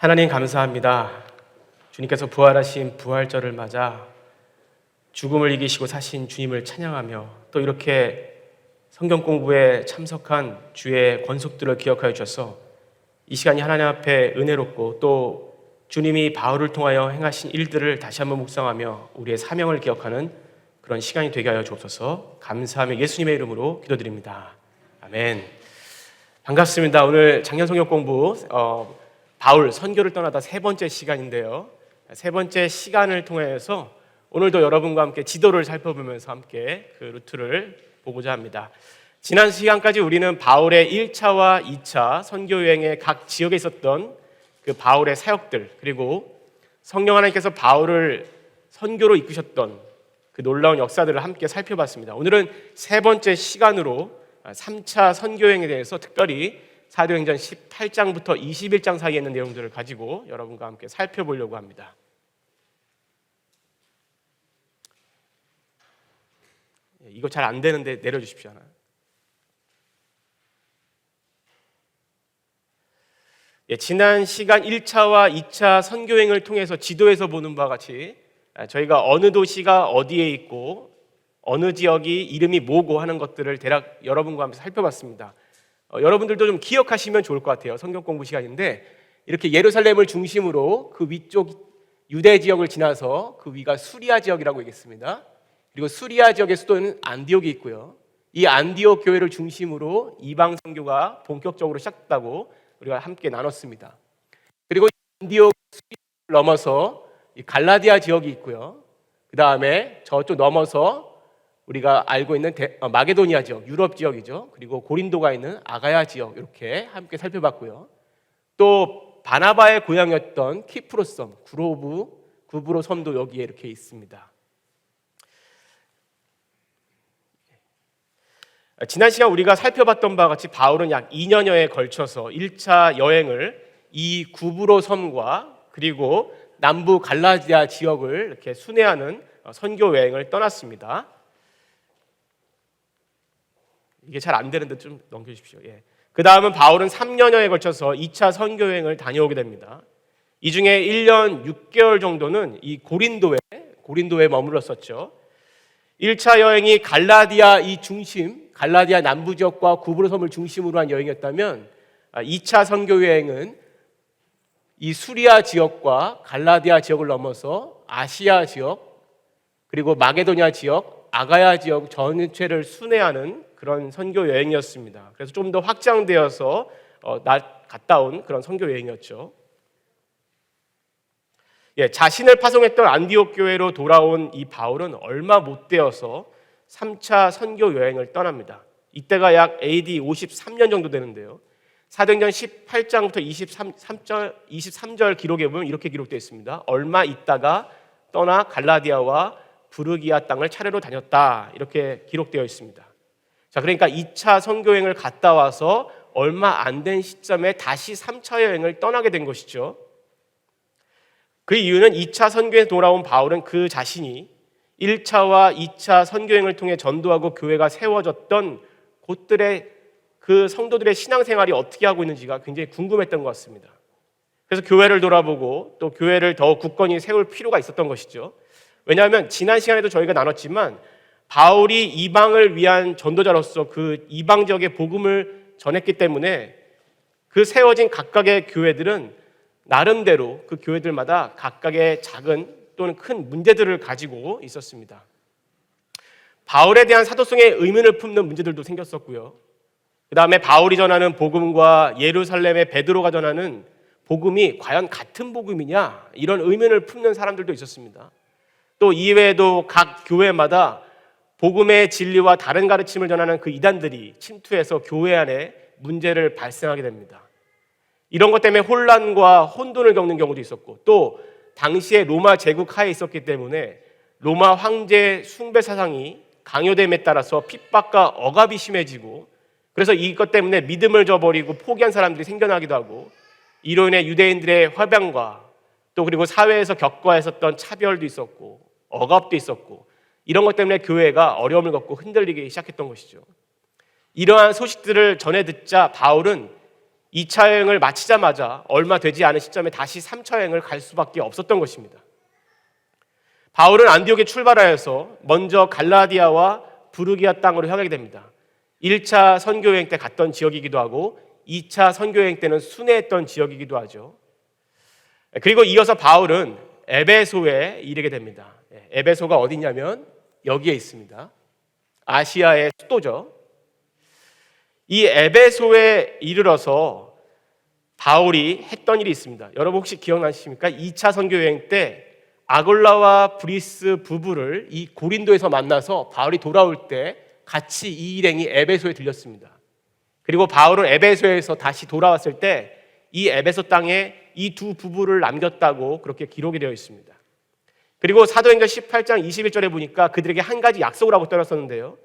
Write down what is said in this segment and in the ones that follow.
하나님 감사합니다. 주님께서 부활하신 부활절을 맞아 죽음을 이기시고 사신 주님을 찬양하며 또 이렇게 성경 공부에 참석한 주의 권속들을 기억하여 주셔서 이 시간이 하나님 앞에 은혜롭고 또 주님이 바울을 통하여 행하신 일들을 다시 한번 묵상하며 우리의 사명을 기억하는 그런 시간이 되게 하여 주옵소서. 감사하며 예수님의 이름으로 기도드립니다. 아멘. 반갑습니다. 오늘 작년 성경 공부 바울 선교를 떠나다 세 번째 시간인데요. 세 번째 시간을 통해서 오늘도 여러분과 함께 지도를 살펴보면서 함께 그 루트를 보고자 합니다. 지난 시간까지 우리는 바울의 1차와 2차 선교 여행의 각 지역에 있었던 그 바울의 사역들, 그리고 성령 하나님께서 바울을 선교로 이끄셨던 그 놀라운 역사들을 함께 살펴봤습니다. 오늘은 세 번째 시간으로 3차 선교 여행에 대해서 특별히 사도행전 18장부터 21장 사이에 있는 내용들을 가지고 여러분과 함께 살펴보려고 합니다. 이거 잘 안 되는데 내려주십시오. 지난 시간 1차와 2차 선교행을 통해서 지도에서 보는 바와 같이 저희가 어느 도시가 어디에 있고 어느 지역이 이름이 뭐고 하는 것들을 대략 여러분과 함께 살펴봤습니다. 여러분들도 좀 기억하시면 좋을 것 같아요. 성경 공부 시간인데 이렇게 예루살렘을 중심으로 그 위쪽 유대 지역을 지나서 그 위가 수리아 지역이라고 얘기했습니다. 그리고 수리아 지역의 수도는 안디옥이 있고요. 이 안디옥 교회를 중심으로 이방 선교가 본격적으로 시작됐다고 우리가 함께 나눴습니다. 그리고 안디옥 수리아를 넘어서 이 갈라디아 지역이 있고요. 그 다음에 저쪽 넘어서 우리가 알고 있는 마게도니아 지역, 유럽 지역이죠. 그리고 고린도가 있는 아가야 지역 이렇게 함께 살펴봤고요. 또 바나바의 고향이었던 키프로 섬, 구브로 섬도 여기에 이렇게 있습니다. 지난 시간 우리가 살펴봤던 바와 같이 바울은 약 2년여에 걸쳐서 1차 여행을 이 구브로 섬과 그리고 남부 갈라디아 지역을 이렇게 순회하는 선교 여행을 떠났습니다. 이게 잘 안 되는데 좀 넘겨주십시오. 그 다음은 바울은 3년여에 걸쳐서 2차 선교 여행을 다녀오게 됩니다. 이 중에 1년 6개월 정도는 이 고린도에 머물렀었죠. 1차 여행이 갈라디아 갈라디아 남부 지역과 구브로 섬을 중심으로 한 여행이었다면 2차 선교 여행은 이 수리아 지역과 갈라디아 지역을 넘어서 아시아 지역 그리고 마게도니아 지역, 아가야 지역 전체를 순회하는 그런 선교 여행이었습니다. 그래서 좀 더 확장되어서 갔다 온 그런 선교 여행이었죠. 자신을 파송했던 안디옥 교회로 돌아온 이 바울은 얼마 못 되어서 3차 선교 여행을 떠납니다. 이때가 약 AD 53년 정도 되는데요. 사도행전 18장부터 23절 기록에 보면 이렇게 기록되어 있습니다. 얼마 있다가 떠나 갈라디아와 부르기아 땅을 차례로 다녔다. 이렇게 기록되어 있습니다. 자, 그러니까 2차 선교여행을 갔다 와서 얼마 안 된 시점에 다시 3차 여행을 떠나게 된 것이죠. 그 이유는 2차 선교에 돌아온 바울은 그 자신이 1차와 2차 선교여행을 통해 전도하고 교회가 세워졌던 곳들의 그 성도들의 신앙생활이 어떻게 하고 있는지가 굉장히 궁금했던 것 같습니다. 그래서 교회를 돌아보고 또 교회를 더 굳건히 세울 필요가 있었던 것이죠. 왜냐하면 지난 시간에도 저희가 나눴지만 바울이 이방을 위한 전도자로서 그 이방 지역의 복음을 전했기 때문에 그 세워진 각각의 교회들은 나름대로 그 교회들마다 각각의 작은 또는 큰 문제들을 가지고 있었습니다. 바울에 대한 사도성에 의문을 품는 문제들도 생겼었고요. 그 다음에 바울이 전하는 복음과 예루살렘의 베드로가 전하는 복음이 과연 같은 복음이냐 이런 의문을 품는 사람들도 있었습니다. 또 이외에도 각 교회마다 복음의 진리와 다른 가르침을 전하는 그 이단들이 침투해서 교회 안에 문제를 발생하게 됩니다. 이런 것 때문에 혼란과 혼돈을 겪는 경우도 있었고 또 당시에 로마 제국 하에 있었기 때문에 로마 황제 숭배 사상이 강요됨에 따라서 핍박과 억압이 심해지고 그래서 이것 때문에 믿음을 저버리고 포기한 사람들이 생겨나기도 하고 이로 인해 유대인들의 화병과 또 그리고 사회에서 겪어야 했었던 차별도 있었고 억압도 있었고 이런 것 때문에 교회가 어려움을 겪고 흔들리기 시작했던 것이죠. 이러한 소식들을 전해 듣자 바울은 2차 여행을 마치자마자 얼마 되지 않은 시점에 다시 3차 여행을 갈 수밖에 없었던 것입니다. 바울은 안디옥에 출발하여서 먼저 갈라디아와 부르기아 땅으로 향하게 됩니다. 1차 선교 여행 때 갔던 지역이기도 하고 2차 선교 여행 때는 순회했던 지역이기도 하죠. 그리고 이어서 바울은 에베소에 이르게 됩니다. 에베소가 어디냐면 여기에 있습니다. 아시아의 수도죠. 이 에베소에 이르러서 바울이 했던 일이 있습니다. 여러분 혹시 기억나십니까? 2차 선교 여행 때 아굴라와 브리스 부부를 이 고린도에서 만나서 바울이 돌아올 때 같이 이 일행이 에베소에 들렸습니다. 그리고 바울은 에베소에서 다시 돌아왔을 때 이 에베소 땅에 이 두 부부를 남겼다고 그렇게 기록이 되어 있습니다. 그리고 사도행전 18장 21절에 보니까 그들에게 한 가지 약속을 하고 떠났었는데요.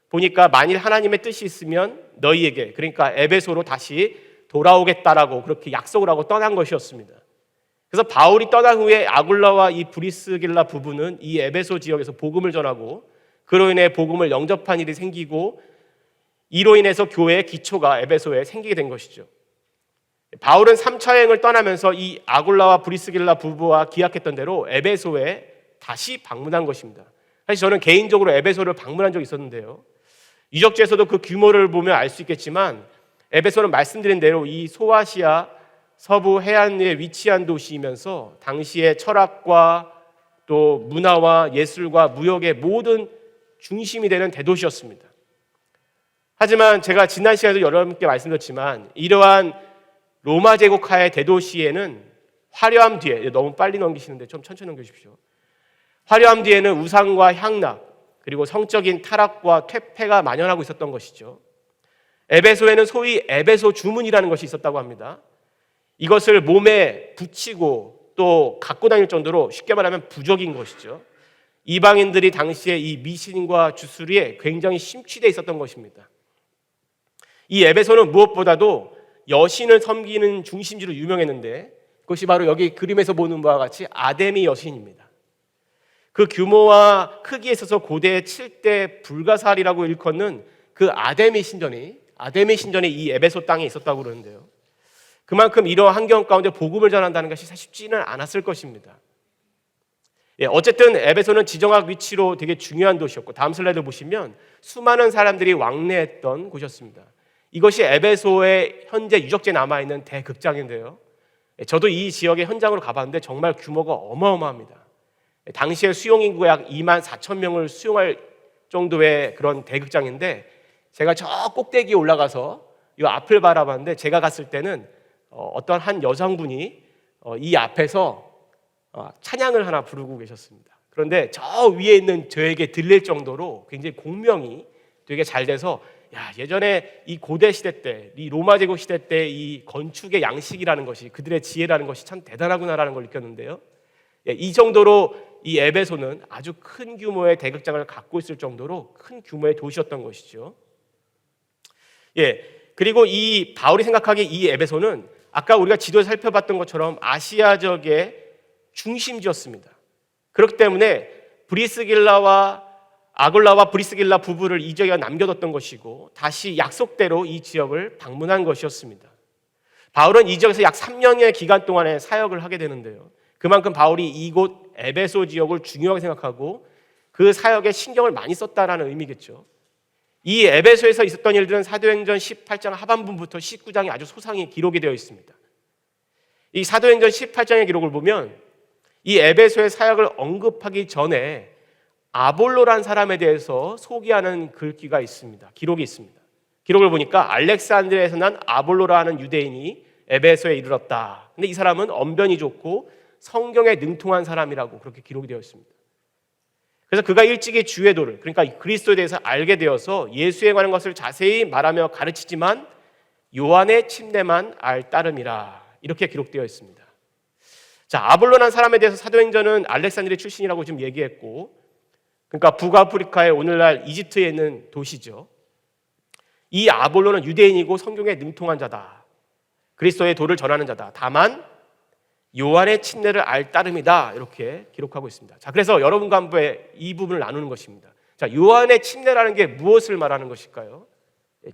보니까 만일 하나님의 뜻이 있으면 너희에게, 그러니까 에베소로 다시 돌아오겠다라고 그렇게 약속을 하고 떠난 것이었습니다. 그래서 바울이 떠난 후에 아굴라와 이 브리스길라 부부는 이 에베소 지역에서 복음을 전하고 그로 인해 복음을 영접한 일이 생기고 이로 인해서 교회의 기초가 에베소에 생기게 된 것이죠. 바울은 3차 여행을 떠나면서 이 아굴라와 브리스길라 부부와 기약했던 대로 에베소에 다시 방문한 것입니다. 사실 저는 개인적으로 에베소를 방문한 적이 있었는데요. 유적지에서도 그 규모를 보면 알 수 있겠지만 에베소는 말씀드린 대로 이 소아시아 서부 해안에 위치한 도시이면서 당시의 철학과 또 문화와 예술과 무역의 모든 중심이 되는 대도시였습니다. 하지만 제가 지난 시간에도 여러분께 말씀드렸지만 이러한 로마 제국 하의 대도시에는 화려함 뒤에, 너무 빨리 넘기시는데 좀 천천히 넘겨주십시오. 화려함 뒤에는 우상과 향락 그리고 성적인 타락과 퇴폐가 만연하고 있었던 것이죠. 에베소에는 소위 에베소 주문이라는 것이 있었다고 합니다. 이것을 몸에 붙이고 또 갖고 다닐 정도로 쉽게 말하면 부적인 것이죠. 이방인들이 당시에 이 미신과 주술에 굉장히 심취되어 있었던 것입니다. 이 에베소는 무엇보다도 여신을 섬기는 중심지로 유명했는데 그것이 바로 여기 그림에서 보는 바와 같이 아데미 여신입니다. 그 규모와 크기에 있어서 고대의 7대 불가사리라고 일컫는 그 아데미 신전이 이 에베소 땅에 있었다고 그러는데요. 그만큼 이러한 환경 가운데 복음을 전한다는 것이 사실 쉽지는 않았을 것입니다. 어쨌든 에베소는 지정학 위치로 되게 중요한 도시였고 다음 슬라이드 보시면 수많은 사람들이 왕래했던 곳이었습니다. 이것이 에베소의 현재 유적지에 남아있는 대극장인데요. 저도 이 지역의 현장으로 가봤는데 정말 규모가 어마어마합니다. 당시에 수용 인구가 약 2만 4천 명을 수용할 정도의 그런 대극장인데 제가 저 꼭대기에 올라가서 이 앞을 바라봤는데 제가 갔을 때는 어떤 한 여성분이 이 앞에서 찬양을 하나 부르고 계셨습니다. 그런데 저 위에 있는 저에게 들릴 정도로 굉장히 공명이 되게 잘 돼서 예전에 이 고대 시대 때, 이 로마 제국 시대 때 이 건축의 양식이라는 것이 그들의 지혜라는 것이 참 대단하구나라는 걸 느꼈는데요. 이 정도로 이 에베소는 아주 큰 규모의 대극장을 갖고 있을 정도로 큰 규모의 도시였던 것이죠. 그리고 이 바울이 생각하기에 이 에베소는 아까 우리가 지도에서 살펴봤던 것처럼 아시아적의 중심지였습니다. 그렇기 때문에 아굴라와 브리스길라 부부를 이 지역에 남겨뒀던 것이고 다시 약속대로 이 지역을 방문한 것이었습니다. 바울은 이 지역에서 약 3년의 기간 동안에 사역을 하게 되는데요. 그만큼 바울이 이곳 에베소 지역을 중요하게 생각하고 그 사역에 신경을 많이 썼다라는 의미겠죠. 이 에베소에서 있었던 일들은 사도행전 18장 하반부부터 19장에 아주 소상히 기록이 되어 있습니다. 이 사도행전 18장의 기록을 보면 이 에베소의 사역을 언급하기 전에 아볼로라는 사람에 대해서 소개하는 글귀가 있습니다. 기록이 있습니다. 기록을 보니까 알렉산드리아에서 난 아볼로라는 유대인이 에베소에 이르렀다. 근데 이 사람은 언변이 좋고 성경에 능통한 사람이라고 그렇게 기록이 되어 있습니다. 그래서 그가 일찍이 주의 도를, 그러니까 그리스도에 대해서 알게 되어서 예수에 관한 것을 자세히 말하며 가르치지만 요한의 침례만 알 따름이라, 이렇게 기록되어 있습니다. 자, 아볼로라는 사람에 대해서 사도행전은 알렉산드리아 출신이라고 지금 얘기했고, 그러니까 북아프리카의 오늘날 이집트에 있는 도시죠. 이 아볼로는 유대인이고 성경에 능통한 자다. 그리스도의 도를 전하는 자다. 다만 요한의 침례를 알 따름이다. 이렇게 기록하고 있습니다. 자, 그래서 여러분과 한번 이 부분을 나누는 것입니다. 자, 요한의 침례라는 게 무엇을 말하는 것일까요?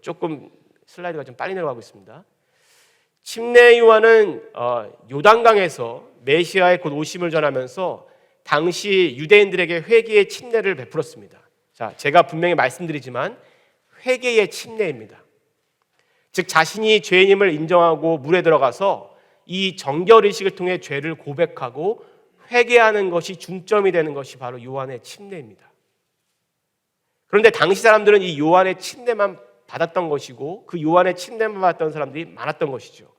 조금 슬라이드가 좀 빨리 내려가고 있습니다. 침례 요한은 요단강에서 메시아의 곧 오심을 전하면서 당시 유대인들에게 회개의 침례를 베풀었습니다. 자, 제가 분명히 말씀드리지만 회개의 침례입니다. 즉 자신이 죄인임을 인정하고 물에 들어가서 이 정결의식을 통해 죄를 고백하고 회개하는 것이 중점이 되는 것이 바로 요한의 침례입니다. 그런데 당시 사람들은 이 요한의 침례만 받았던 것이고 그 요한의 침례만 받았던 사람들이 많았던 것이죠.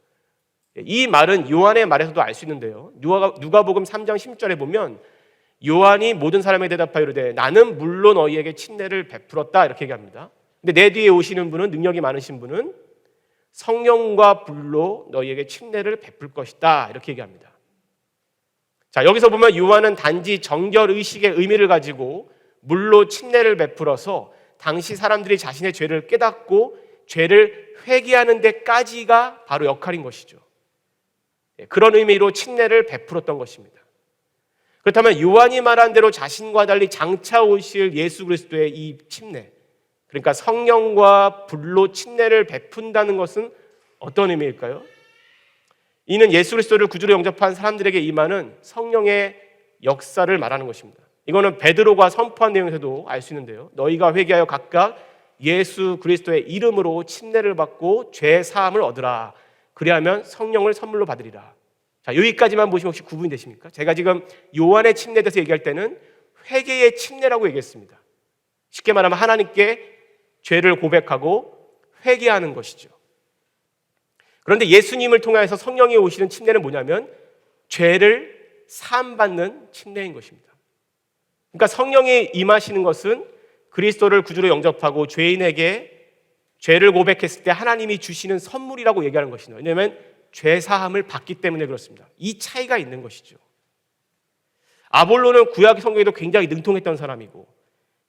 이 말은 요한의 말에서도 알 수 있는데요. 누가복음 3장 10절에 보면 요한이 모든 사람에게 대답하여 이르되 나는 물로 너희에게 침례를 베풀었다 이렇게 얘기합니다. 근데 내 뒤에 오시는 분은 능력이 많으신 분은 성령과 불로 너희에게 침례를 베풀 것이다 이렇게 얘기합니다. 자, 여기서 보면 요한은 단지 정결 의식의 의미를 가지고 물로 침례를 베풀어서 당시 사람들이 자신의 죄를 깨닫고 죄를 회개하는 데까지가 바로 역할인 것이죠. 그런 의미로 침례를 베풀었던 것입니다. 그렇다면 요한이 말한 대로 자신과 달리 장차 오실 예수 그리스도의 이 침례, 그러니까 성령과 불로 침례를 베푼다는 것은 어떤 의미일까요? 이는 예수 그리스도를 구주로 영접한 사람들에게 임하는 성령의 역사를 말하는 것입니다. 이거는 베드로가 선포한 내용에서도 알 수 있는데요. 너희가 회개하여 각각 예수 그리스도의 이름으로 침례를 받고 죄 사함을 얻으라. 그리하면 성령을 선물로 받으리라. 자, 여기까지만 보시면 혹시 구분이 되십니까? 제가 지금 요한의 침례에 대해서 얘기할 때는 회개의 침례라고 얘기했습니다. 쉽게 말하면 하나님께 죄를 고백하고 회개하는 것이죠. 그런데 예수님을 통해서 성령이 오시는 침례는 뭐냐면 죄를 사함받는 침례인 것입니다. 그러니까 성령이 임하시는 것은 그리스도를 구주로 영접하고 죄인에게 죄를 고백했을 때 하나님이 주시는 선물이라고 얘기하는 것이죠. 왜냐하면 죄 사함을 받기 때문에 그렇습니다. 이 차이가 있는 것이죠. 아볼로는 구약 성경에도 굉장히 능통했던 사람이고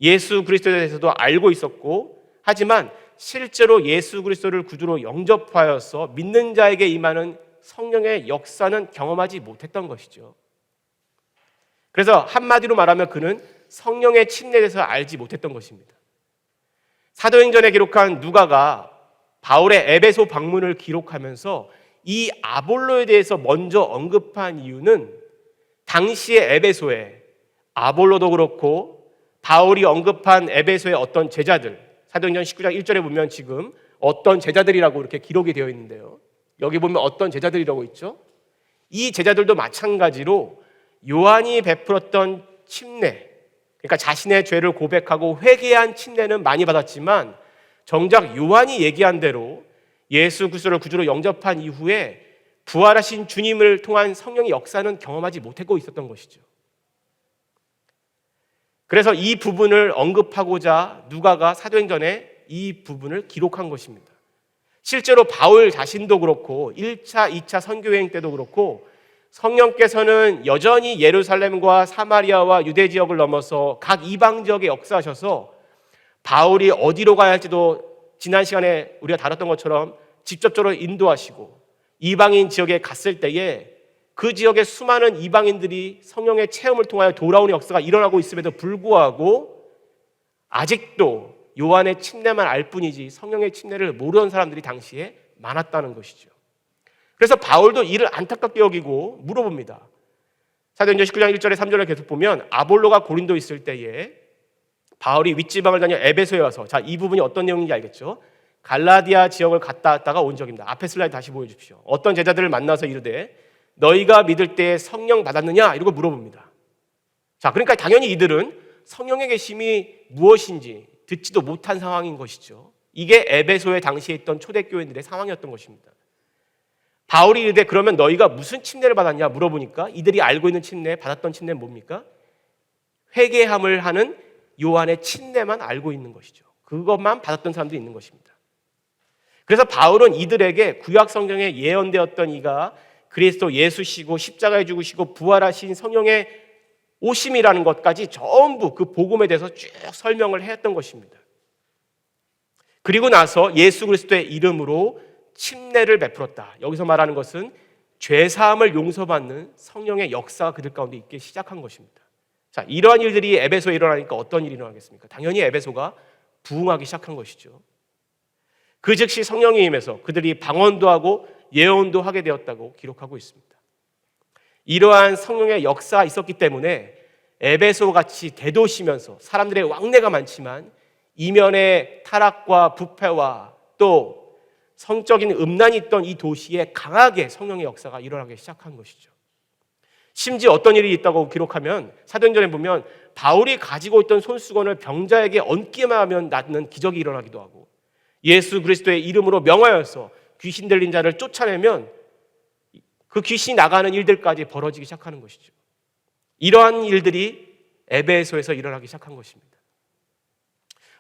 예수 그리스도에 대해서도 알고 있었고 하지만 실제로 예수 그리스도를 구주로 영접하여서 믿는 자에게 임하는 성령의 역사는 경험하지 못했던 것이죠. 그래서 한마디로 말하면 그는 성령의 침례에 대해서 알지 못했던 것입니다. 사도행전에 기록한 누가가 바울의 에베소 방문을 기록하면서 이 아볼로에 대해서 먼저 언급한 이유는 당시의 에베소에 아볼로도 그렇고 바울이 언급한 에베소의 어떤 제자들, 사도행전 19장 1절에 보면 지금 어떤 제자들이라고 이렇게 기록이 되어 있는데요. 여기 보면 어떤 제자들이라고 있죠? 이 제자들도 마찬가지로 요한이 베풀었던 침례, 그러니까 자신의 죄를 고백하고 회개한 침례는 많이 받았지만 정작 요한이 얘기한 대로 예수 그리스도를 구주로 영접한 이후에 부활하신 주님을 통한 성령의 역사는 경험하지 못하고 있었던 것이죠. 그래서 이 부분을 언급하고자 누가가 사도행전에 이 부분을 기록한 것입니다. 실제로 바울 자신도 그렇고 1차, 2차 선교여행 때도 그렇고 성령께서는 여전히 예루살렘과 사마리아와 유대 지역을 넘어서 각 이방 지역에 역사하셔서 바울이 어디로 가야 할지도 지난 시간에 우리가 다뤘던 것처럼 직접적으로 인도하시고 이방인 지역에 갔을 때에 그 지역의 수많은 이방인들이 성령의 체험을 통하여 돌아오는 역사가 일어나고 있음에도 불구하고 아직도 요한의 침례만 알 뿐이지 성령의 침례를 모르는 사람들이 당시에 많았다는 것이죠. 그래서 바울도 이를 안타깝게 여기고 물어봅니다. 사도행전 19장 1절에 3절을 계속 보면 아볼로가 고린도에 있을 때에 바울이 윗지방을 다녀 에베소에 와서, 자, 이 부분이 어떤 내용인지 알겠죠? 갈라디아 지역을 갔다 왔다가 온 적입니다. 앞에 슬라이드 다시 보여주십시오. 어떤 제자들을 만나서 이르되 너희가 믿을 때에 성령 받았느냐? 이러고 물어봅니다. 자, 그러니까 당연히 이들은 성령의 계심이 무엇인지 듣지도 못한 상황인 것이죠. 이게 에베소에 당시에 있던 초대교인들의 상황이었던 것입니다. 바울이 이르되 그러면 너희가 무슨 침례를 받았냐 물어보니까 이들이 알고 있는 침례, 받았던 침례는 뭡니까? 회개함을 하는 요한의 침례만 알고 있는 것이죠. 그것만 받았던 사람들이 있는 것입니다. 그래서 바울은 이들에게 구약 성경에 예언되었던 이가 그리스도 예수시고 십자가에 죽으시고 부활하신 성령의 오심이라는 것까지 전부 그 복음에 대해서 쭉 설명을 했던 것입니다. 그리고 나서 예수 그리스도의 이름으로 침례를 베풀었다. 여기서 말하는 것은 죄사함을 용서받는 성령의 역사가 그들 가운데 있기 시작한 것입니다. 자, 이러한 일들이 에베소에 일어나니까 어떤 일이 일어나겠습니까? 당연히 에베소가 부흥하기 시작한 것이죠. 그 즉시 성령이 임해서 그들이 방언도 하고 예언도 하게 되었다고 기록하고 있습니다. 이러한 성령의 역사가 있었기 때문에 에베소 같이 대도시면서 사람들의 왕래가 많지만 이면에 타락과 부패와 또 성적인 음란이 있던 이 도시에 강하게 성령의 역사가 일어나기 시작한 것이죠. 심지어 어떤 일이 있다고 기록하면 사도행전에 보면 바울이 가지고 있던 손수건을 병자에게 얹기만 하면 낫는 기적이 일어나기도 하고 예수 그리스도의 이름으로 명하여서 귀신 들린 자를 쫓아내면 그 귀신이 나가는 일들까지 벌어지기 시작하는 것이죠. 이러한 일들이 에베소에서 일어나기 시작한 것입니다.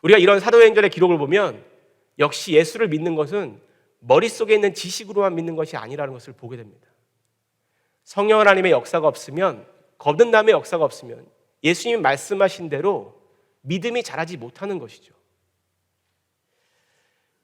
우리가 이런 사도행전의 기록을 보면 역시 예수를 믿는 것은 머릿속에 있는 지식으로만 믿는 것이 아니라는 것을 보게 됩니다. 성령 하나님의 역사가 없으면, 거듭남의 역사가 없으면 예수님이 말씀하신 대로 믿음이 자라지 못하는 것이죠.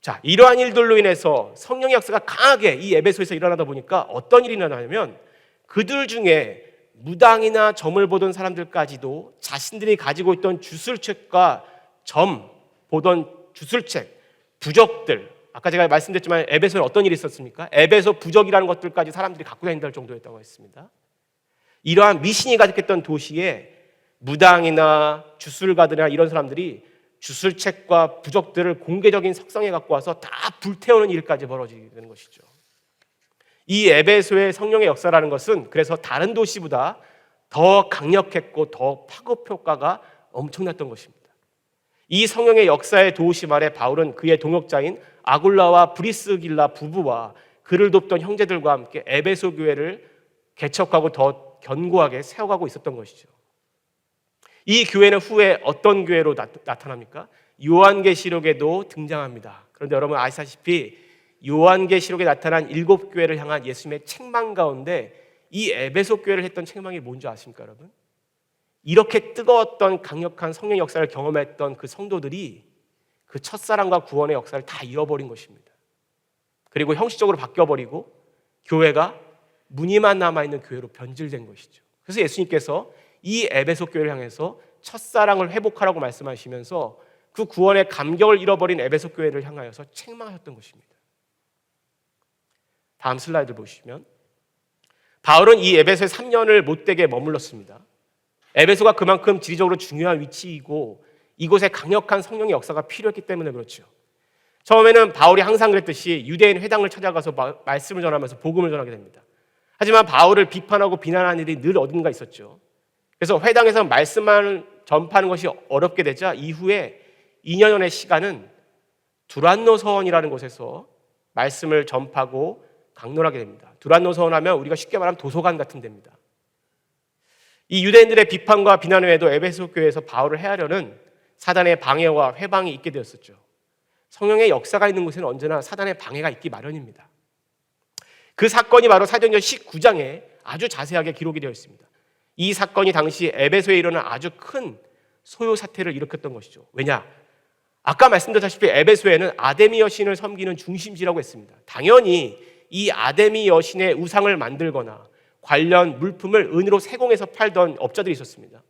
자, 이러한 일들로 인해서 성령의 역사가 강하게 이 에베소에서 일어나다 보니까 어떤 일이 일어나냐면 그들 중에 무당이나 점을 보던 사람들까지도 자신들이 가지고 있던 주술책과 점 보던 주술책, 부적들, 아까 제가 말씀드렸지만 에베소에 어떤 일이 있었습니까? 에베소 부적이라는 것들까지 사람들이 갖고 다닌다는 정도였다고 했습니다. 이러한 미신이 가득했던 도시에 무당이나 주술가들이나 이런 사람들이 주술책과 부적들을 공개적인 석상에 갖고 와서 다 불태우는 일까지 벌어지게 되는 것이죠. 이 에베소의 성령의 역사라는 것은 그래서 다른 도시보다 더 강력했고 더 파급 효과가 엄청났던 것입니다. 이 성령의 역사의 도우심 아래 바울은 그의 동역자인 아굴라와 브리스길라 부부와 그를 돕던 형제들과 함께 에베소 교회를 개척하고 더 견고하게 세워가고 있었던 것이죠. 이 교회는 후에 어떤 교회로 나타납니까? 요한계시록에도 등장합니다. 그런데 여러분 아시다시피 요한계시록에 나타난 7교회를 향한 예수님의 책망 가운데 이 에베소 교회를 했던 책망이 뭔지 아십니까, 여러분? 이렇게 뜨거웠던 강력한 성령 역사를 경험했던 그 성도들이 그 첫사랑과 구원의 역사를 다 잃어버린 것입니다. 그리고 형식적으로 바뀌어버리고 교회가 무늬만 남아있는 교회로 변질된 것이죠. 그래서 예수님께서 이 에베소 교회를 향해서 첫사랑을 회복하라고 말씀하시면서 그 구원의 감격을 잃어버린 에베소 교회를 향하여서 책망하셨던 것입니다. 다음 슬라이드 보시면 바울은 이 에베소에 3년을 못되게 머물렀습니다. 에베소가 그만큼 지리적으로 중요한 위치이고 이곳에 강력한 성령의 역사가 필요했기 때문에 그렇죠. 처음에는 바울이 항상 그랬듯이 유대인 회당을 찾아가서 말씀을 전하면서 복음을 전하게 됩니다. 하지만 바울을 비판하고 비난하는 일이 늘 어딘가 있었죠. 그래서 회당에서 말씀만 전파하는 것이 어렵게 되자 이후에 2년여의 시간은 두란노 서원이라는 곳에서 말씀을 전파하고 강론하게 됩니다. 두란노 서원 하면 우리가 쉽게 말하면 도서관 같은 데입니다. 이 유대인들의 비판과 비난 외에도 에베소 교회에서 바울을 해하려는 사단의 방해와 회방이 있게 되었었죠. 성령의 역사가 있는 곳에는 언제나 사단의 방해가 있기 마련입니다. 그 사건이 바로 사도행전 19장에 아주 자세하게 기록이 되어 있습니다. 이 사건이 당시 에베소에 일어난 아주 큰 소요 사태를 일으켰던 것이죠. 왜냐? 아까 말씀드렸다시피 에베소에는 아데미 여신을 섬기는 중심지라고 했습니다. 당연히 이 아데미 여신의 우상을 만들거나 관련 물품을 은으로 세공해서 팔던 업자들이 있었습니다.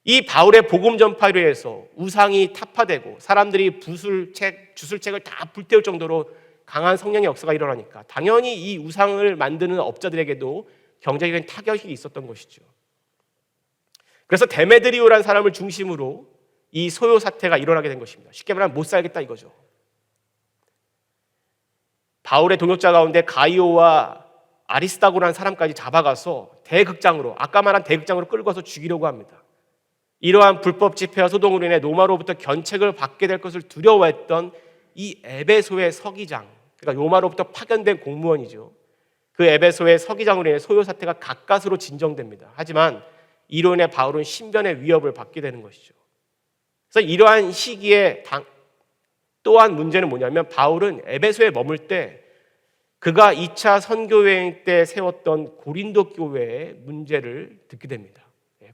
이 바울의 복음 전파로 해서 우상이 타파되고 사람들이 주술책을 다 불태울 정도로 강한 성령의 역사가 일어나니까 당연히 이 우상을 만드는 업자들에게도 경제적인 타격이 있었던 것이죠. 그래서 데메드리오라는 사람을 중심으로 이 소요 사태가 일어나게 된 것입니다. 쉽게 말하면 못 살겠다 이거죠. 바울의 동역자 가운데 가이오와 아리스다고라는 사람까지 잡아가서 대극장으로, 아까 말한 대극장으로 끌고 가서 죽이려고 합니다. 이러한 불법 집회와 소동으로 인해 로마로부터 견책을 받게 될 것을 두려워했던 이 에베소의 서기장, 그러니까 로마로부터 파견된 공무원이죠. 그 에베소의 서기장으로 인해 소요 사태가 가까스로 진정됩니다. 하지만 이로 인해 바울은 신변의 위협을 받게 되는 것이죠. 그래서 이러한 시기에 또한 문제는 뭐냐면 바울은 에베소에 머물 때 그가 2차 선교여행 때 세웠던 고린도 교회의 문제를 듣게 됩니다.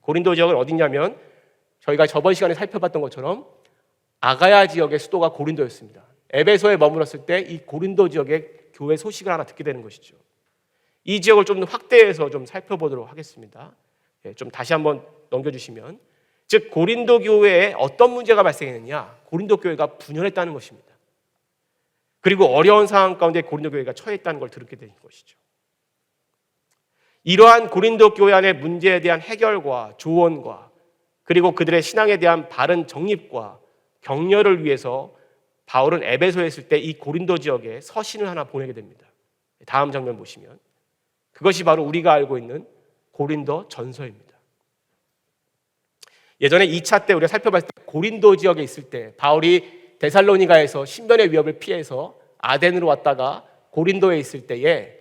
고린도 지역은 어디냐면 저희가 저번 시간에 살펴봤던 것처럼 아가야 지역의 수도가 고린도였습니다. 에베소에 머물렀을 때 이 고린도 지역의 교회 소식을 하나 듣게 되는 것이죠. 이 지역을 좀 확대해서 좀 살펴보도록 하겠습니다. 좀 다시 한번 넘겨주시면, 즉 고린도 교회에 어떤 문제가 발생했느냐? 고린도 교회가 분열했다는 것입니다. 그리고 어려운 상황 가운데 고린도 교회가 처해 있다는 걸 들게 된 것이죠. 이러한 고린도 교회 안의 문제에 대한 해결과 조언과 그리고 그들의 신앙에 대한 바른 정립과 격려를 위해서 바울은 에베소에 있을 때 이 고린도 지역에 서신을 하나 보내게 됩니다. 다음 장면 보시면 그것이 바로 우리가 알고 있는 고린도 전서입니다. 예전에 2차 때 우리가 살펴봤을 때 고린도 지역에 있을 때 바울이 데살로니가에서 신변의 위협을 피해서 아덴으로 왔다가 고린도에 있을 때에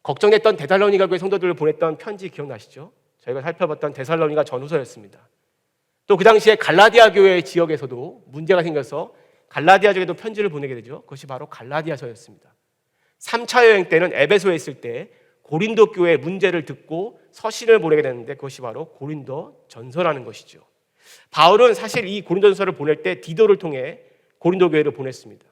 걱정했던 데살로니가 교회 성도들을 보냈던 편지 기억나시죠? 저희가 살펴봤던 데살로니가 전후서였습니다. 또 그 당시에 갈라디아 교회 지역에서도 문제가 생겨서 갈라디아 지역에도 편지를 보내게 되죠. 그것이 바로 갈라디아서였습니다. 3차 여행 때는 에베소에 있을 때 고린도 교회의 문제를 듣고 서신을 보내게 되는데 그것이 바로 고린도 전서라는 것이죠. 바울은 사실 이 고린도 전서를 보낼 때 디도를 통해 고린도 교회를 보냈습니다.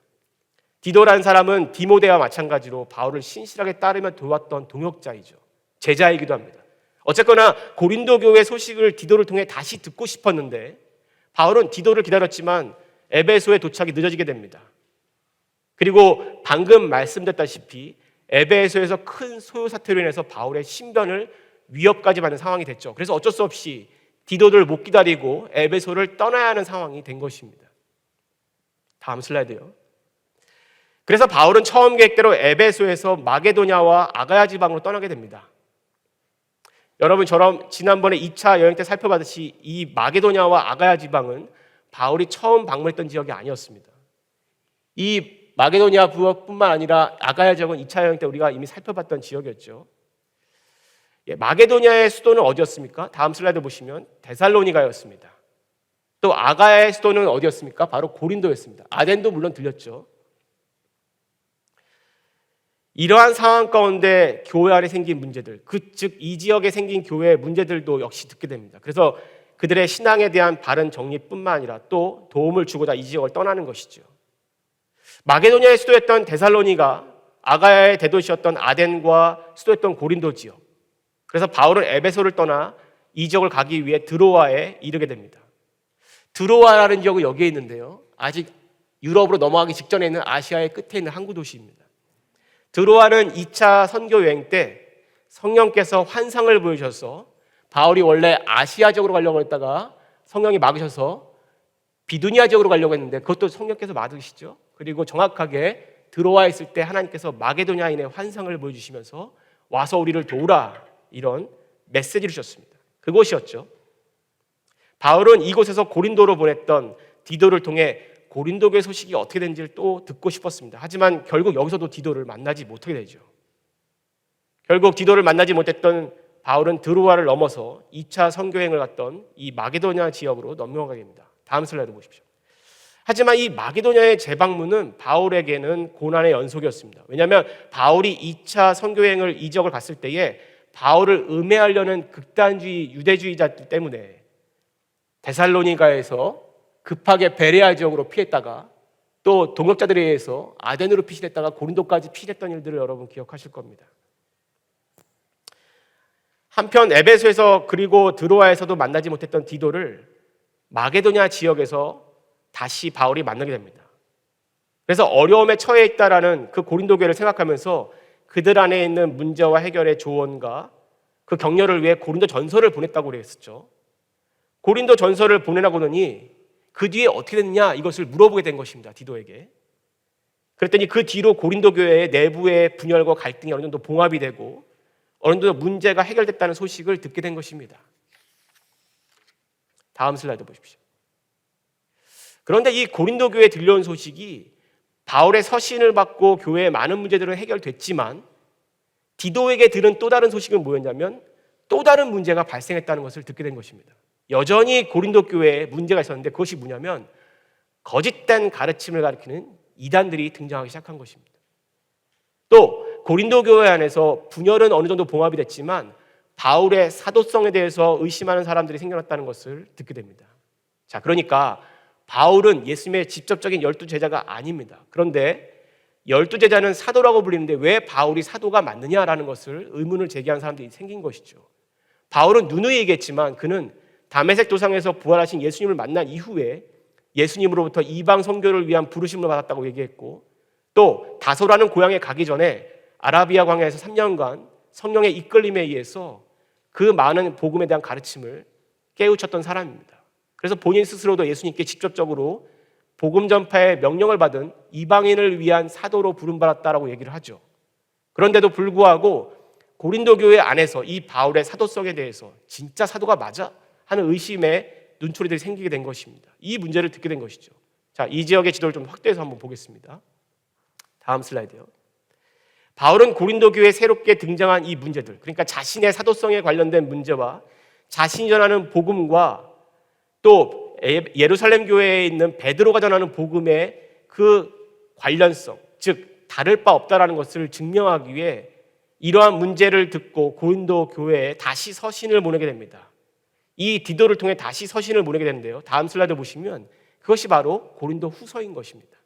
디도라는 사람은 디모데와 마찬가지로 바울을 신실하게 따르며 도왔던 동역자이죠. 제자이기도 합니다. 어쨌거나 고린도 교회 소식을 디도를 통해 다시 듣고 싶었는데 바울은 디도를 기다렸지만 에베소에 도착이 늦어지게 됩니다. 그리고 방금 말씀드렸다시피 에베소에서 큰 소요 사태로 인해서 바울의 신변을 위협까지 받는 상황이 됐죠. 그래서 어쩔 수 없이 디도를 못 기다리고 에베소를 떠나야 하는 상황이 된 것입니다. 다음 슬라이드요. 그래서 바울은 처음 계획대로 에베소에서 마게도냐와 아가야 지방으로 떠나게 됩니다. 여러분처럼 지난번에 2차 여행 때 살펴봤듯이 이 마게도냐와 아가야 지방은 바울이 처음 방문했던 지역이 아니었습니다. 이 마게도냐 부뿐만 아니라 아가야 지역은 2차 여행 때 우리가 이미 살펴봤던 지역이었죠. 마게도냐의 수도는 어디였습니까? 다음 슬라이드 보시면 데살로니가였습니다. 또 아가야의 수도는 어디였습니까? 바로 고린도였습니다. 아덴도 물론 들렸죠. 이러한 상황 가운데 교회 안에 생긴 문제들, 즉 이 지역에 생긴 교회의 문제들도 역시 듣게 됩니다. 그래서 그들의 신앙에 대한 바른 정리뿐만 아니라 또 도움을 주고자 이 지역을 떠나는 것이죠. 마게도냐의 수도였던 데살로니가, 아가야의 대도시였던 아덴과 수도였던 고린도 지역. 그래서 바울은 에베소를 떠나 이 지역을 가기 위해 드로아에 이르게 됩니다. 드로아라는 지역은 여기에 있는데요. 아직 유럽으로 넘어가기 직전에 있는 아시아의 끝에 있는 항구 도시입니다. 드로아는 2차 선교 여행 때 성령께서 환상을 보여주셔서 바울이 원래 아시아 지역으로 가려고 했다가 성령이 막으셔서 비두니아 지역으로 가려고 했는데 그것도 성령께서 막으시죠. 그리고 정확하게 드로아에 있을 때 하나님께서 마게도냐인의 환상을 보여주시면서 와서 우리를 도우라 이런 메시지를 주셨습니다. 그곳이었죠. 바울은 이곳에서 고린도로 보냈던 디도를 통해 고린도 교회 소식이 어떻게 된지를 또 듣고 싶었습니다. 하지만 결국 여기서도 디도를 만나지 못하게 되죠. 결국 디도를 만나지 못했던 바울은 드로아를 넘어서 2차 선교행을 갔던 이 마게도냐 지역으로 넘어가게 됩니다. 다음 슬라이드 보십시오. 하지만 이 마게도냐의 재방문은 바울에게는 고난의 연속이었습니다. 왜냐하면 바울이 2차 선교행을 이 지역을 갔을 때에 바울을 음해하려는 극단주의 유대주의자들 때문에 데살로니가에서 급하게 베레아 지역으로 피했다가 또 동역자들에 의해서 아덴으로 피신했다가 고린도까지 피신했던 일들을 여러분 기억하실 겁니다. 한편 에베소에서 그리고 드로아에서도 만나지 못했던 디도를 마게도냐 지역에서 다시 바울이 만나게 됩니다. 그래서 어려움에 처해 있다라는 그 고린도 교회를 생각하면서 그들 안에 있는 문제와 해결의 조언과 그 격려를 위해 고린도 전서를 보냈다고 그랬었죠. 고린도 전서를 보내라고 하더니 그 뒤에 어떻게 됐느냐 이것을 물어보게 된 것입니다. 디도에게. 그랬더니 그 뒤로 고린도 교회의 내부의 분열과 갈등이 어느 정도 봉합이 되고 어느 정도 문제가 해결됐다는 소식을 듣게 된 것입니다. 다음 슬라이드 보십시오. 그런데 이 고린도 교회에 들려온 소식이 바울의 서신을 받고 교회의 많은 문제들은 해결됐지만 디도에게 들은 또 다른 소식은 뭐였냐면 또 다른 문제가 발생했다는 것을 듣게 된 것입니다. 여전히 고린도 교회에 문제가 있었는데 그것이 뭐냐면 거짓된 가르침을 가리키는 이단들이 등장하기 시작한 것입니다. 또 고린도 교회 안에서 분열은 어느 정도 봉합이 됐지만 바울의 사도성에 대해서 의심하는 사람들이 생겨났다는 것을 듣게 됩니다. 자, 그러니까 바울은 예수님의 직접적인 12제자가 아닙니다. 그런데 12제자는 사도라고 불리는데 왜 바울이 사도가 맞느냐라는 것을 의문을 제기한 사람들이 생긴 것이죠. 바울은 누누이 얘기했지만 그는 다메섹 도상에서 부활하신 예수님을 만난 이후에 예수님으로부터 이방 선교를 위한 부르심을 받았다고 얘기했고 또 다소라는 고향에 가기 전에 아라비아 광야에서 3년간 성령의 이끌림에 의해서 그 많은 복음에 대한 가르침을 깨우쳤던 사람입니다. 그래서 본인 스스로도 예수님께 직접적으로 복음 전파의 명령을 받은 이방인을 위한 사도로 부름받았다라고 얘기를 하죠. 그런데도 불구하고 고린도 교회 안에서 이 바울의 사도성에 대해서 진짜 사도가 맞아? 하는 의심의 눈초리들이 생기게 된 것입니다. 이 문제를 듣게 된 것이죠. 자, 이 지역의 지도를 좀 확대해서 한번 보겠습니다. 다음 슬라이드요. 바울은 고린도 교회에 새롭게 등장한 이 문제들, 그러니까 자신의 사도성에 관련된 문제와 자신이 전하는 복음과 또 예루살렘 교회에 있는 베드로가 전하는 복음의 그 관련성, 즉 다를 바 없다라는 것을 증명하기 위해 이러한 문제를 듣고 고린도 교회에 다시 서신을 보내게 됩니다. 이 디도를 통해 다시 서신을 보내게 되는데요. 다음 슬라이드 보시면 그것이 바로 고린도 후서인 것입니다.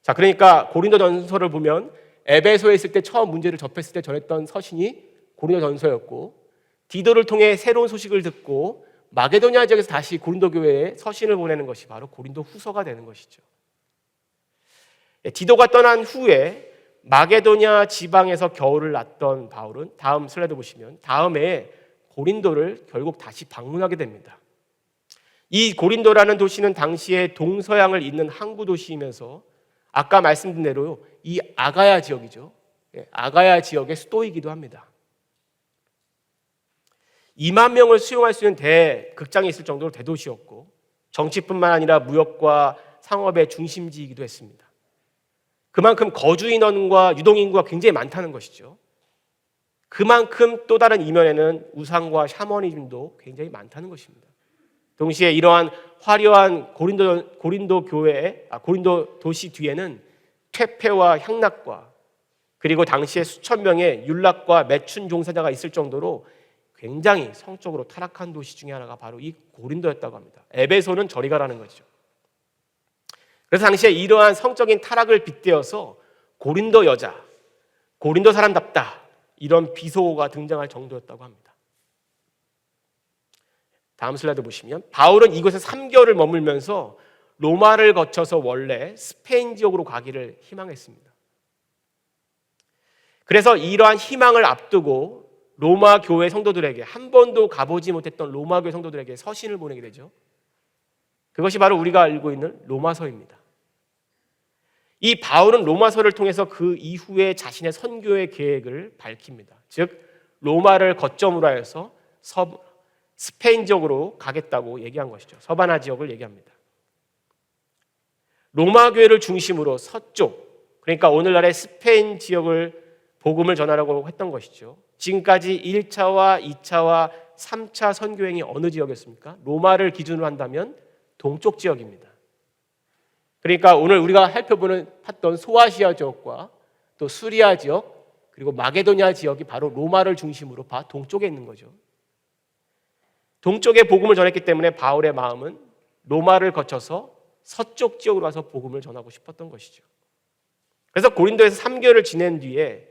자, 그러니까 고린도전서를 보면 에베소에 있을 때 처음 문제를 접했을 때 전했던 서신이 고린도전서였고, 디도를 통해 새로운 소식을 듣고 마게도냐 지역에서 다시 고린도 교회에 서신을 보내는 것이 바로 고린도 후서가 되는 것이죠. 디도가 떠난 후에 마게도냐 지방에서 겨울을 났던 바울은 다음 슬라이드 보시면 다음 해에 고린도를 결국 다시 방문하게 됩니다. 이 고린도라는 도시는 당시에 동서양을 잇는 항구 도시이면서 아까 말씀드린 대로 이 아가야 지역이죠. 아가야 지역의 수도이기도 합니다. 2만 명을 수용할 수 있는 대극장이 있을 정도로 대도시였고 정치뿐만 아니라 무역과 상업의 중심지이기도 했습니다. 그만큼 거주 인원과 유동인구가 굉장히 많다는 것이죠. 그만큼 또 다른 이면에는 우상과 샤머니즘도 굉장히 많다는 것입니다. 동시에 이러한 화려한 고린도 도시 뒤에는 퇴폐와 향락과 그리고 당시에 수천 명의 율락과 매춘 종사자가 있을 정도로 굉장히 성적으로 타락한 도시 중에 하나가 바로 이 고린도였다고 합니다. 에베소는 저리 가라는 거죠. 그래서 당시에 이러한 성적인 타락을 빗대어서 고린도 여자, 고린도 사람답다 이런 비속어가 등장할 정도였다고 합니다. 다음 슬라이드 보시면 바울은 이곳에 3개월을 머물면서 로마를 거쳐서 원래 스페인 지역으로 가기를 희망했습니다. 그래서 이러한 희망을 앞두고 로마 교회 성도들에게 한 번도 가보지 못했던 로마 교회 성도들에게 서신을 보내게 되죠. 그것이 바로 우리가 알고 있는 로마서입니다. 이 바울은 로마서를 통해서 그 이후에 자신의 선교의 계획을 밝힙니다. 즉 로마를 거점으로 하여서 스페인 지역으로 가겠다고 얘기한 것이죠. 서바나 지역을 얘기합니다. 로마 교회를 중심으로 서쪽, 그러니까 오늘날의 스페인 지역을 복음을 전하라고 했던 것이죠. 지금까지 1차와 2차와 3차 선교행이 어느 지역이었습니까? 로마를 기준으로 한다면 동쪽 지역입니다. 그러니까 오늘 우리가 살펴봤던 소아시아 지역과 또 수리아 지역 그리고 마게도냐 지역이 바로 로마를 중심으로 동쪽에 있는 거죠. 동쪽에 복음을 전했기 때문에 바울의 마음은 로마를 거쳐서 서쪽 지역으로 와서 복음을 전하고 싶었던 것이죠. 그래서 고린도에서 3개월을 지낸 뒤에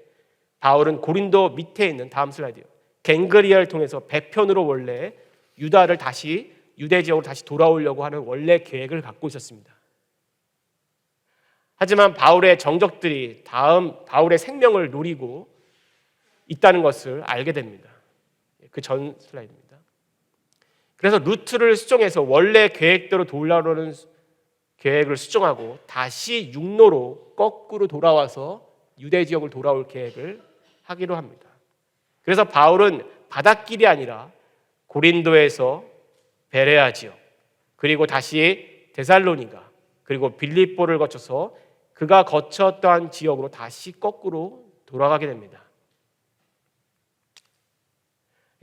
바울은 고린도 밑에 있는 다음 슬라이드요. 갱그리아를 통해서 배편으로 원래 유대 지역으로 다시 돌아오려고 하는 원래 계획을 갖고 있었습니다. 하지만 바울의 정적들이 바울의 생명을 노리고 있다는 것을 알게 됩니다. 그 전 슬라이드입니다. 그래서 루트를 수정해서 원래 계획대로 돌아오는 계획을 수정하고 다시 육로로 거꾸로 돌아와서 유대 지역을 돌아올 계획을 하기로 합니다. 그래서 바울은 바닷길이 아니라 고린도에서 베레아 지역 그리고 다시 데살로니가 그리고 빌립보를 거쳐서 그가 거쳤던 지역으로 다시 거꾸로 돌아가게 됩니다.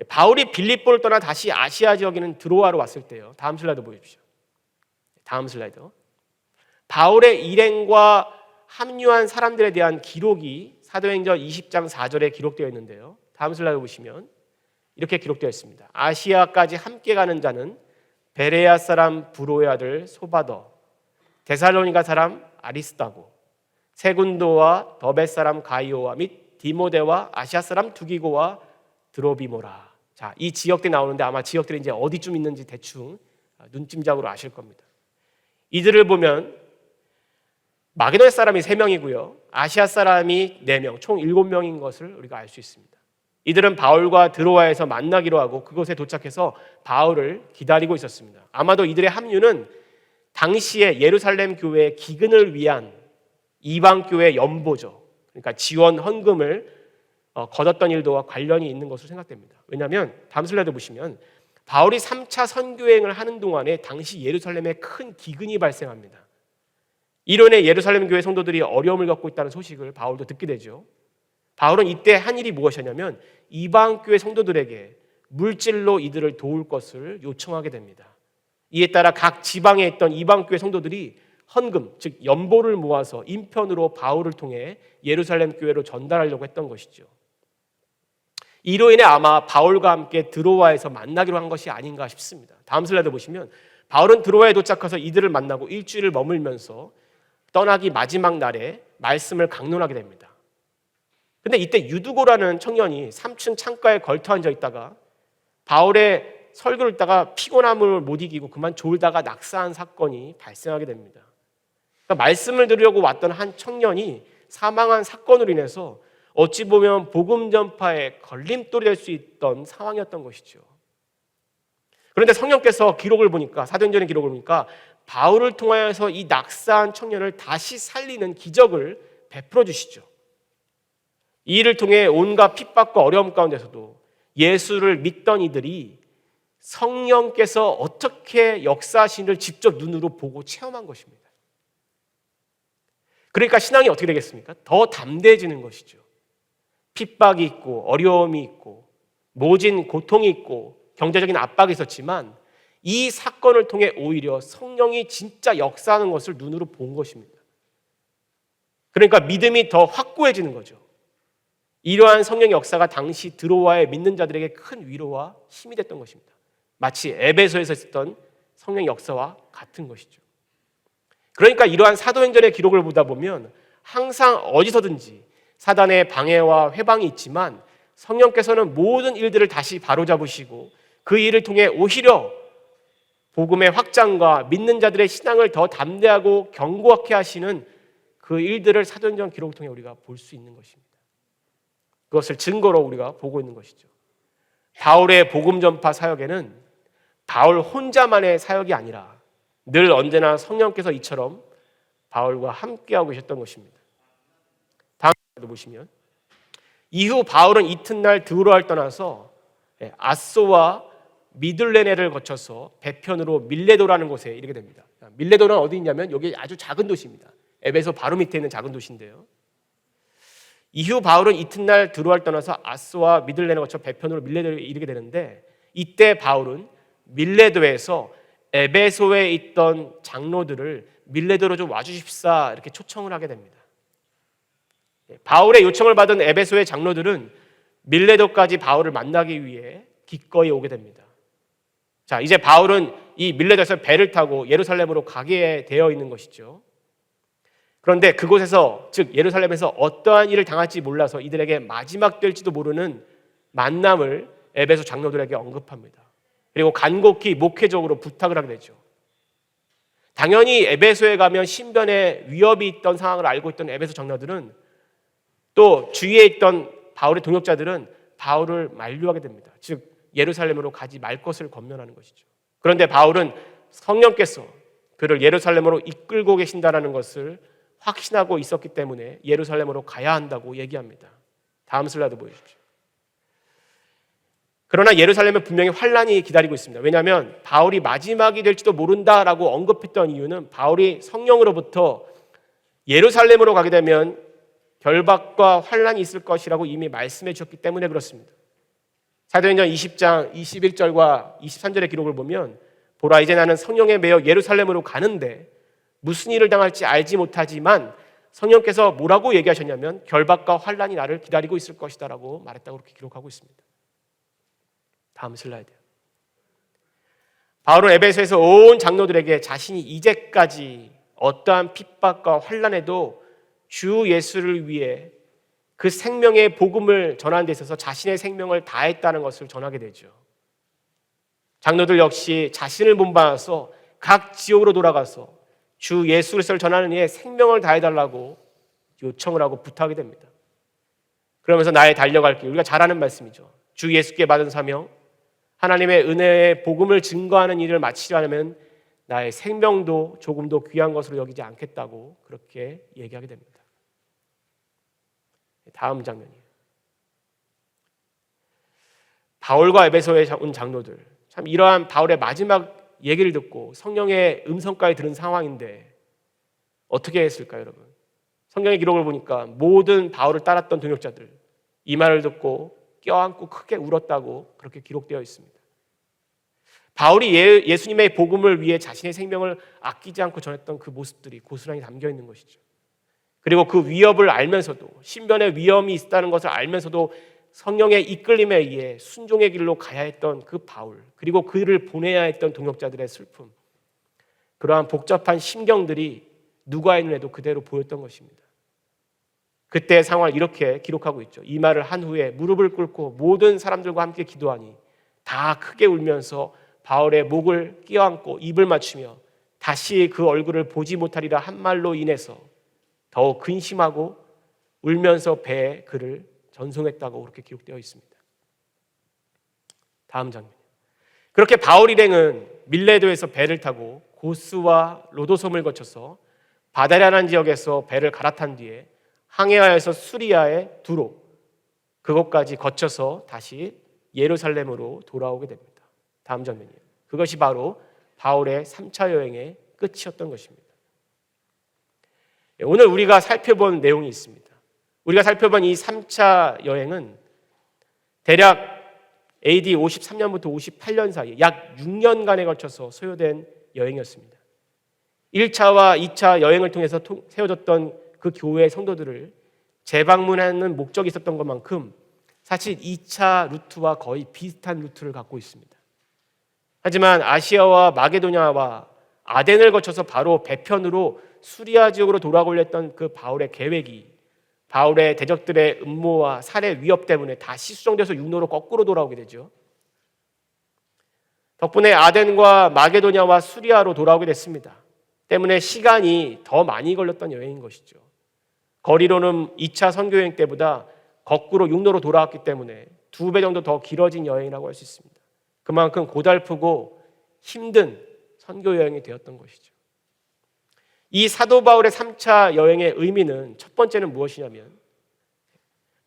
바울이 빌립보를 떠나 다시 아시아 지역에는 드로아로 왔을 때요. 다음 슬라이드 보십시오. 다음 슬라이드. 바울의 일행과 합류한 사람들에 대한 기록이 사도행전 20장 4절에 기록되어 있는데요. 다음 슬라이드 보시면 이렇게 기록되어 있습니다. 아시아까지 함께 가는 자는 베레아 사람 브로의 아들 소바더, 데살로니가 사람 아리스다고, 세군도와 더베 사람 가이오와 및 디모데와 아시아 사람 두기고와 드로비모라. 자, 이 지역들이 나오는데 아마 지역들이 이제 어디쯤 있는지 대충 눈찜작으로 아실 겁니다. 이들을 보면 마게도냐 사람이 3명이고요. 아시아 사람이 4명, 총 7명인 것을 우리가 알 수 있습니다. 이들은 바울과 드로아에서 만나기로 하고 그곳에 도착해서 바울을 기다리고 있었습니다. 아마도 이들의 합류는 당시에 예루살렘 교회의 기근을 위한 이방 교회 연보죠. 그러니까 지원 헌금을 거뒀던 일도와 관련이 있는 것으로 생각됩니다. 왜냐하면 다음 슬라이드 보시면 바울이 3차 선교행을 하는 동안에 당시 예루살렘에 큰 기근이 발생합니다. 이로 인해 예루살렘 교회 성도들이 어려움을 겪고 있다는 소식을 바울도 듣게 되죠. 바울은 이때 한 일이 무엇이냐면 이방 교회 성도들에게 물질로 이들을 도울 것을 요청하게 됩니다. 이에 따라 각 지방에 있던 이방 교회 성도들이 헌금, 즉 연보를 모아서 인편으로 바울을 통해 예루살렘 교회로 전달하려고 했던 것이죠. 이로 인해 아마 바울과 함께 드로아에서 만나기로 한 것이 아닌가 싶습니다. 다음 슬라이드 보시면 바울은 드로아에 도착해서 이들을 만나고 일주일을 머물면서 떠나기 마지막 날에 말씀을 강론하게 됩니다. 근데 이때 유두고라는 청년이 3층 창가에 걸터 앉아 있다가 바울의 설교를 듣다가 피곤함을 못 이기고 그만 졸다가 낙사한 사건이 발생하게 됩니다. 그러니까 말씀을 들으려고 왔던 한 청년이 사망한 사건으로 인해서 어찌 보면 복음 전파에 걸림돌이 될 수 있던 상황이었던 것이죠. 그런데 성령께서 기록을 보니까, 사도행전의 기록을 보니까 바울을 통하여서 이 낙사한 청년을 다시 살리는 기적을 베풀어 주시죠. 이 일을 통해 온갖 핍박과 어려움 가운데서도 예수를 믿던 이들이 성령께서 어떻게 역사하시는지를 직접 눈으로 보고 체험한 것입니다. 그러니까 신앙이 어떻게 되겠습니까? 더 담대해지는 것이죠. 핍박이 있고 어려움이 있고 모진 고통이 있고 경제적인 압박이 있었지만 이 사건을 통해 오히려 성령이 진짜 역사하는 것을 눈으로 본 것입니다. 그러니까 믿음이 더 확고해지는 거죠. 이러한 성령의 역사가 당시 드로아의 믿는 자들에게 큰 위로와 힘이 됐던 것입니다. 마치 에베소에서 있었던 성령의 역사와 같은 것이죠. 그러니까 이러한 사도행전의 기록을 보다 보면 항상 어디서든지 사단의 방해와 회방이 있지만 성령께서는 모든 일들을 다시 바로잡으시고 그 일을 통해 오히려 복음의 확장과 믿는 자들의 신앙을 더 담대하고 견고하게 하시는 그 일들을 사도행전 기록을 통해 우리가 볼 수 있는 것입니다. 그것을 증거로 우리가 보고 있는 것이죠. 바울의 복음 전파 사역에는 바울 혼자만의 사역이 아니라 늘 언제나 성령께서 이처럼 바울과 함께하고 계셨던 것입니다. 다음 슬라이드 보시면 이후 바울은 이튿날 드로아를 떠나서 아소와 미들레네를 거쳐서 배편으로 밀레도라는 곳에 이르게 됩니다. 밀레도는 어디 있냐면 여기 아주 작은 도시입니다. 에베소 바로 밑에 있는 작은 도시인데요. 이후 바울은 이튿날 드로아를 떠나서 아소와 미들레네를 거쳐 배편으로 밀레도에 이르게 되는데 이때 바울은 밀레도에서 에베소에 있던 장로들을 밀레도로 좀 와주십사 이렇게 초청을 하게 됩니다. 바울의 요청을 받은 에베소의 장로들은 밀레도까지 바울을 만나기 위해 기꺼이 오게 됩니다. 자, 이제 바울은 이 밀레도에서 배를 타고 예루살렘으로 가게 되어 있는 것이죠. 그런데 그곳에서, 즉 예루살렘에서 어떠한 일을 당할지 몰라서 이들에게 마지막 될지도 모르는 만남을 에베소 장로들에게 언급합니다. 그리고 간곡히 목회적으로 부탁을 하게 되죠. 당연히 에베소에 가면 신변에 위협이 있던 상황을 알고 있던 에베소 장로들은 또 주위에 있던 바울의 동역자들은 바울을 만류하게 됩니다. 즉 예루살렘으로 가지 말 것을 권면하는 것이죠. 그런데 바울은 성령께서 그를 예루살렘으로 이끌고 계신다는 것을 확신하고 있었기 때문에 예루살렘으로 가야 한다고 얘기합니다. 다음 슬라이드 보여주십시오. 그러나 예루살렘에 분명히 환란이 기다리고 있습니다. 왜냐하면 바울이 마지막이 될지도 모른다라고 언급했던 이유는 바울이 성령으로부터 예루살렘으로 가게 되면 결박과 환란이 있을 것이라고 이미 말씀해 주셨기 때문에 그렇습니다. 사도행전 20장 21절과 23절의 기록을 보면 보라 이제 나는 성령에 매여 예루살렘으로 가는데 무슨 일을 당할지 알지 못하지만 성령께서 뭐라고 얘기하셨냐면 결박과 환란이 나를 기다리고 있을 것이다 라고 말했다고 그렇게 기록하고 있습니다. 다음 슬라이드. 바울은 에베소에서 온 장로들에게 자신이 이제까지 어떠한 핍박과 환란에도 주 예수를 위해 그 생명의 복음을 전하는 데 있어서 자신의 생명을 다했다는 것을 전하게 되죠. 장로들 역시 자신을 본받아서 각 지역으로 돌아가서 주 예수 그리스도를 전하는 이에 생명을 다해달라고 요청을 하고 부탁하게 됩니다. 그러면서 나의 달려갈 길, 우리가 잘 아는 말씀이죠. 주 예수께 받은 사명, 하나님의 은혜의 복음을 증거하는 일을 마치려 하면 나의 생명도 조금도 귀한 것으로 여기지 않겠다고 그렇게 얘기하게 됩니다. 다음 장면이에요. 바울과 에베소에 온 장로들, 참 이러한 바울의 마지막 얘기를 듣고 성령의 음성까지 들은 상황인데 어떻게 했을까요, 여러분? 성경의 기록을 보니까 모든 바울을 따랐던 동역자들 이 말을 듣고 껴안고 크게 울었다고 그렇게 기록되어 있습니다. 바울이 예수님의 복음을 위해 자신의 생명을 아끼지 않고 전했던 그 모습들이 고스란히 담겨 있는 것이죠. 그리고 그 위협을 알면서도, 신변의 위험이 있다는 것을 알면서도 성령의 이끌림에 의해 순종의 길로 가야 했던 그 바울, 그리고 그를 보내야 했던 동역자들의 슬픔, 그러한 복잡한 심경들이 누가의 눈에도 그대로 보였던 것입니다. 그때의 상황을 이렇게 기록하고 있죠. 이 말을 한 후에 무릎을 꿇고 모든 사람들과 함께 기도하니 다 크게 울면서 바울의 목을 끼어안고 입을 맞추며 다시 그 얼굴을 보지 못하리라 한 말로 인해서 더욱 근심하고 울면서 배에 그를 전송했다고 그렇게 기록되어 있습니다. 다음 장면. 그렇게 바울 일행은 밀레도에서 배를 타고 고스와 로도섬을 거쳐서 바다라는 지역에서 배를 갈아탄 뒤에 항해하여서 수리아의 두로, 그곳까지 거쳐서 다시 예루살렘으로 돌아오게 됩니다. 다음 장면이에요. 그것이 바로 바울의 3차 여행의 끝이었던 것입니다. 오늘 우리가 살펴본 내용이 있습니다. 우리가 살펴본 이 3차 여행은 대략 AD 53년부터 58년 사이 약 6년간에 걸쳐서 소요된 여행이었습니다. 1차와 2차 여행을 통해서 세워졌던 그 교회의 성도들을 재방문하는 목적이 있었던 것만큼 사실 2차 루트와 거의 비슷한 루트를 갖고 있습니다. 하지만 아시아와 마게도냐와 아덴을 거쳐서 바로 배편으로 수리아 지역으로 돌아오려 했던 그 바울의 계획이 바울의 대적들의 음모와 살해 위협 때문에 다시 수정돼서 육로로 거꾸로 돌아오게 되죠. 덕분에 아덴과 마게도냐와 수리아로 돌아오게 됐습니다. 때문에 시간이 더 많이 걸렸던 여행인 것이죠. 거리로는 2차 선교여행 때보다 거꾸로 육로로 돌아왔기 때문에 2배 정도 더 길어진 여행이라고 할 수 있습니다. 그만큼 고달프고 힘든 선교 여행이 되었던 것이죠. 이 사도 바울의 3차 여행의 의미는 첫 번째는 무엇이냐면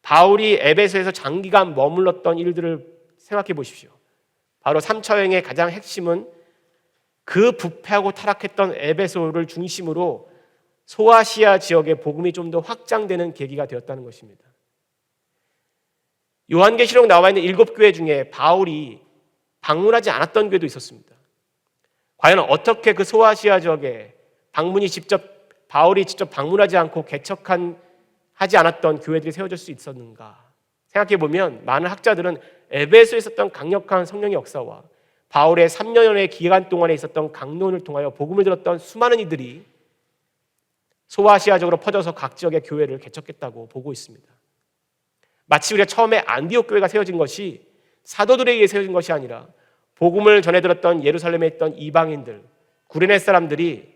바울이 에베소에서 장기간 머물렀던 일들을 생각해 보십시오. 바로 3차 여행의 가장 핵심은 그 부패하고 타락했던 에베소를 중심으로 소아시아 지역의 복음이 좀 더 확장되는 계기가 되었다는 것입니다. 요한계시록 나와 있는 7교회 중에 바울이 방문하지 않았던 교회도 있었습니다. 과연 어떻게 그 소아시아 지역에 바울이 직접 방문하지 않고 하지 않았던 교회들이 세워질 수 있었는가? 생각해 보면 많은 학자들은 에베소에 있었던 강력한 성령의 역사와 바울의 3년여의 기간 동안에 있었던 강론을 통하여 복음을 들었던 수많은 이들이 소아시아적으로 퍼져서 각 지역의 교회를 개척했다고 보고 있습니다. 마치 우리가 처음에 안디옥 교회가 세워진 것이 사도들에 의해 세워진 것이 아니라 복음을 전해 들었던 예루살렘에 있던 이방인들, 구레네 사람들이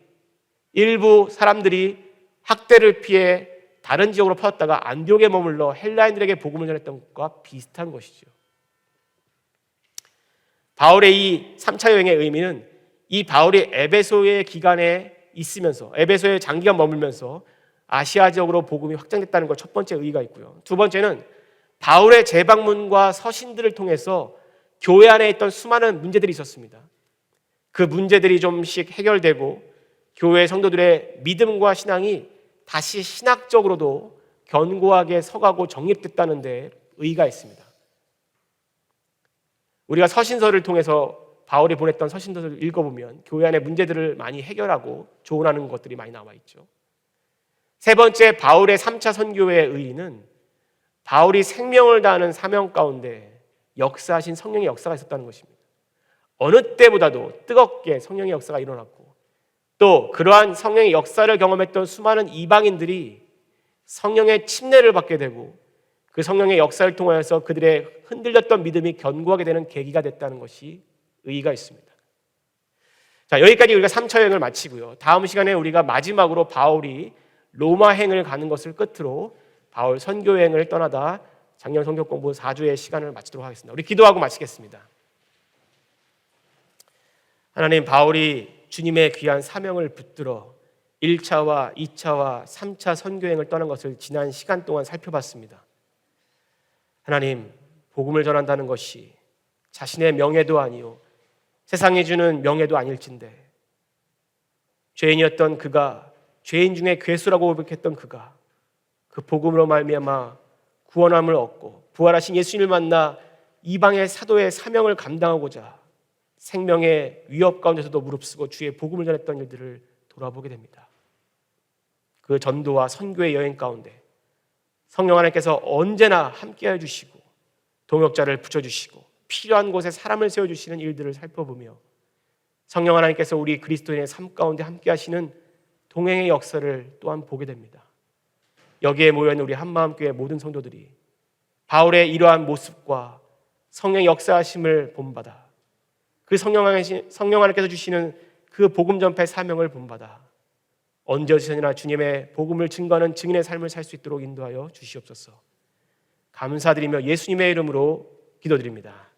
일부 사람들이 학대를 피해 다른 지역으로 퍼졌다가 안디옥에 머물러 헬라인들에게 복음을 전했던 것과 비슷한 것이죠. 바울의 이 3차 여행의 의미는 이 바울이 에베소의 기간에 있으면서 에베소에 장기간 머물면서 아시아 지역으로 복음이 확장됐다는 것 첫 번째 의의가 있고요. 두 번째는 바울의 재방문과 서신들을 통해서 교회 안에 있던 수많은 문제들이 있었습니다. 그 문제들이 좀씩 해결되고 교회 성도들의 믿음과 신앙이 다시 신학적으로도 견고하게 서가고 정립됐다는 데 의의가 있습니다. 우리가 서신서를 통해서 바울이 보냈던 서신서를 읽어보면 교회 안의 문제들을 많이 해결하고 조언하는 것들이 많이 나와 있죠. 세 번째, 바울의 3차 선교의 의의는 바울이 생명을 다하는 사명 가운데 역사하신 성령의 역사가 있었다는 것입니다. 어느 때보다도 뜨겁게 성령의 역사가 일어났고 또 그러한 성령의 역사를 경험했던 수많은 이방인들이 성령의 침례를 받게 되고 그 성령의 역사를 통하여서 그들의 흔들렸던 믿음이 견고하게 되는 계기가 됐다는 것이 의의가 있습니다. 자, 여기까지 우리가 3차 여행을 마치고요. 다음 시간에 우리가 마지막으로 바울이 로마행을 가는 것을 끝으로 바울 선교 여행을 떠나다 작년 성경 공부 4주의 시간을 마치도록 하겠습니다. 우리 기도하고 마치겠습니다. 하나님, 바울이 주님의 귀한 사명을 붙들어 1차와 2차와 3차 선교 여행을 떠난 것을 지난 시간 동안 살펴봤습니다. 하나님, 복음을 전한다는 것이 자신의 명예도 아니요 세상이 주는 명예도 아닐진데 죄인이었던 그가, 죄인 중에 괴수라고 고백했던 그가 그 복음으로 말미암아 구원함을 얻고 부활하신 예수님을 만나 이방의 사도의 사명을 감당하고자 생명의 위협 가운데서도 무릅쓰고 주의 복음을 전했던 일들을 돌아보게 됩니다. 그 전도와 선교의 여행 가운데 성령 하나님께서 언제나 함께해 주시고 동역자를 붙여주시고 필요한 곳에 사람을 세워주시는 일들을 살펴보며 성령 하나님께서 우리 그리스도인의 삶 가운데 함께하시는 동행의 역사를 또한 보게 됩니다. 여기에 모여있는 우리 한마음교회 모든 성도들이 바울의 이러한 모습과 성령의 역사하심을 본받아 그 성령 하나님께서 주시는 그 복음 전파의 사명을 본받아 언제 어디서나 주님의 복음을 증거하는 증인의 삶을 살 수 있도록 인도하여 주시옵소서. 감사드리며 예수님의 이름으로 기도드립니다.